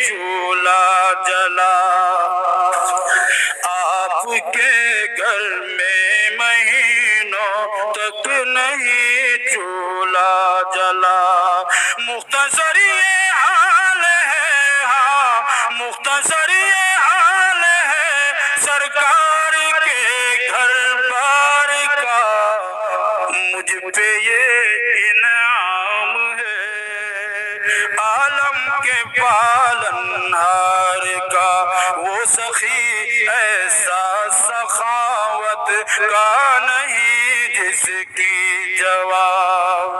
چولہا جلا، آپ کے گھر میں مہینوں تک نہیں چولہا جلا۔ مختصر یہ حال ہے، ہاں مختصر یہ حال ہے سرکار کے گھر بار کا، مجھ پہ یہ انعام ہے عالم کے پالنہار کا۔ وہ سخی ایسا سخاوت کا نہیں جس کی جواب،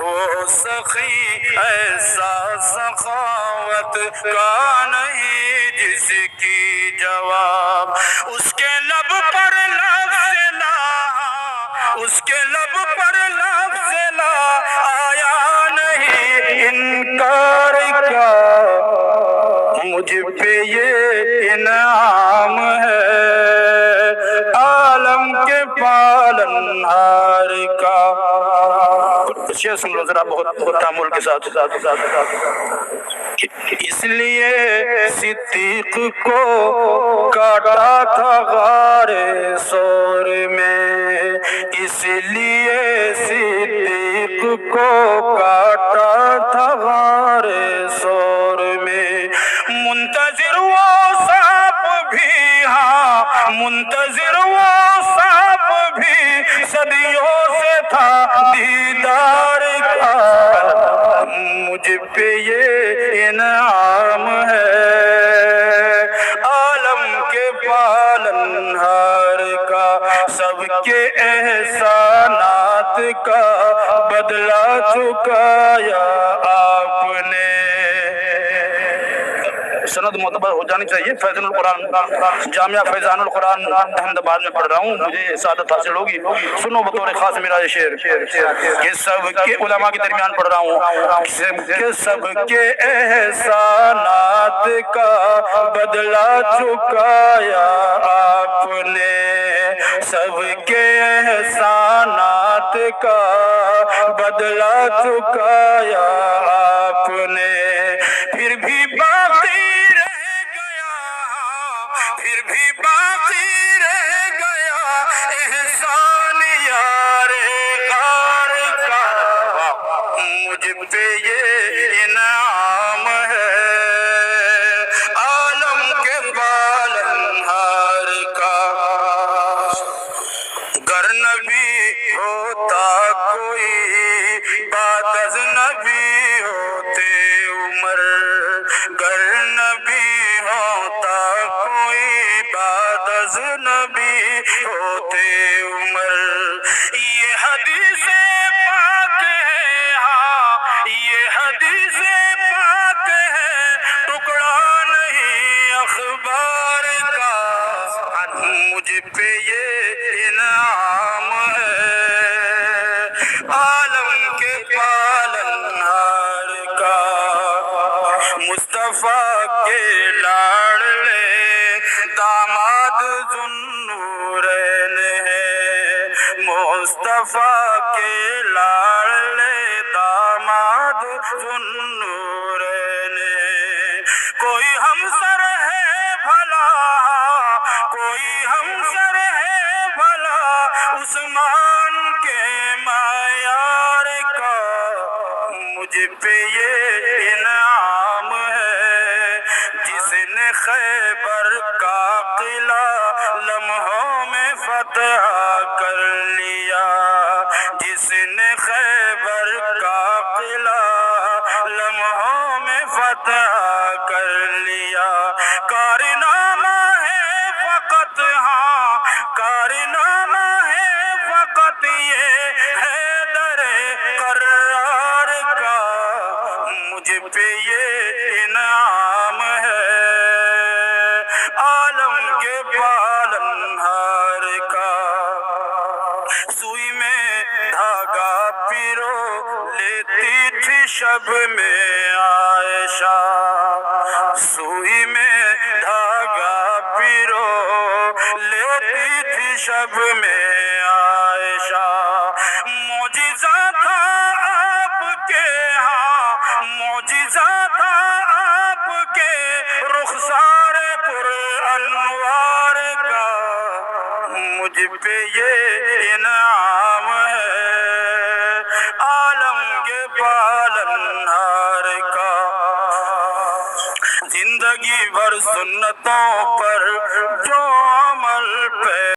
وہ سخی ایسا سخاوت کا نہیں جس کی جواب۔ اس کے لب پر لفظ لا، اس کے لب پر لفظ لا آیا نہیں انکار کا، مجھ پہ یہ انعام ہے عالم کے پالنہار کا۔ شعر سن لو ذرا بہت تامل کے ساتھ۔ اس لیے صدیق کو کاٹا تھا غار ثور میں، اس لیے صدیق کو کاٹا تھا غار ثور میں۔ منتظر وہ سانپ بھی، ہاں منتظر وہ سانپ بھی صدیوں سے تھا دیدار کا، مجھ پہ یہ انعام ہے عالم کے پالنہار کا۔ سب کے احسانات کا بدلہ چکایا آپ نے۔ سند معتبر ہو جانی چاہیے۔ فیضان القرآن، جامعہ فیضان القرآن احمد آباد میں پڑھ رہا ہوں، مجھے سعادت حاصل ہوگی۔ سنو بطور خاص میرا یہ شعر کہ سب کے علماء کے درمیان پڑھ رہا ہوں کہ سب کے احسانات کا بدلہ چکایا آپ نے، سب کے احسانات کا بدلہ چکایا آپ نے۔ پھر بھی باقی پھر بھی باقی رہ گیا احسان یار غار کا، مجھ پہ یہ انعام ہے عالم کے پالنہار کا۔ گر نبی ہوتا کوئی بعد از نبی ہوتے عمر، گر نبی ہوتا کوئی بعد از نبی ہوتے عمر۔ یہ حدیث پاک ہے، ہاں یہ حدیث پاک ہے، ٹکڑا نہیں اخبار کا، مجھ پہ یہ انعام ہے عالم کے پالنہار کا۔ مصطفیٰ کے لاڈلے داماد ذوالنورین ہے، مصطفیٰ کے لاڈلے داماد ذوالنورین ہے۔ کوئی ہمسر ہے بھلا، کوئی ہمسر ہے بھلا عثمان کے معیار کا، مجھ پہ یہ انعام ہے جس نے خیبر کا قلعہ لمحوں میں فتح کر لیا، جس نے خیبر کا قلعہ لمحوں میں فتح کر لیا۔ کارنامہ ہے فقط، ہاں کارنامہ ہے فقط یہ حیدر کرار کا، مجھ پہ یہ انعام ہے عالم کے پالنہار کا۔ سوئی میں دھاگا پیرو لیتی تھی شب میں عائشہ، سوئی میں دھاگا پیرو لیتی تھی شب میں عائشہ۔ معجزہ تھا آپ کے، ہاں معجزہ تھا آپ کے پہ یہ انعام ہے، عالم کے پالنہار کا، زندگی بھر سنتوں پر